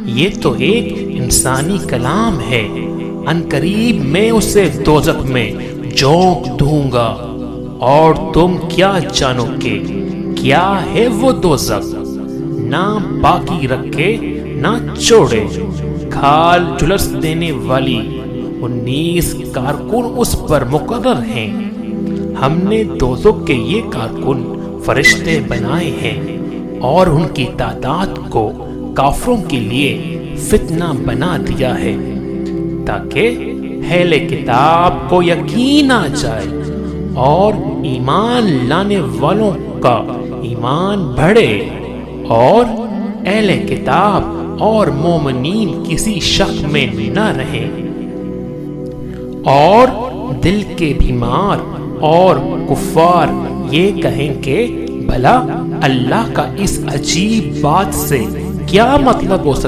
یہ تو ایک انسانی کلام ہے، عنقریب میں اسے دوزخ میں جھونک دوں گا، اور تم کیا جانو کہ کیا ہے وہ دوزخ؟ نہ باقی رکھے نہ چھوڑے، کھال جھلس دینے والی 19 کارکن اس پر مقرر ہیں۔ ہم نے دوزخ کے یہ کارکن فرشتے بنائے ہیں اور ان کی تعداد کو کافروں کے لیے فتنہ بنا دیا ہے، تاکہ اہل کتاب کو یقین آ جائے اور ایمان لانے والوں کا ایمان بڑھے، اور اہل کتاب اور مومنین کسی شک میں نہ رہیں، اور دل کے بیمار اور کفار یہ کہیں کہ بھلا اللہ کا اس عجیب بات سے کیا مطلب ہو سکتا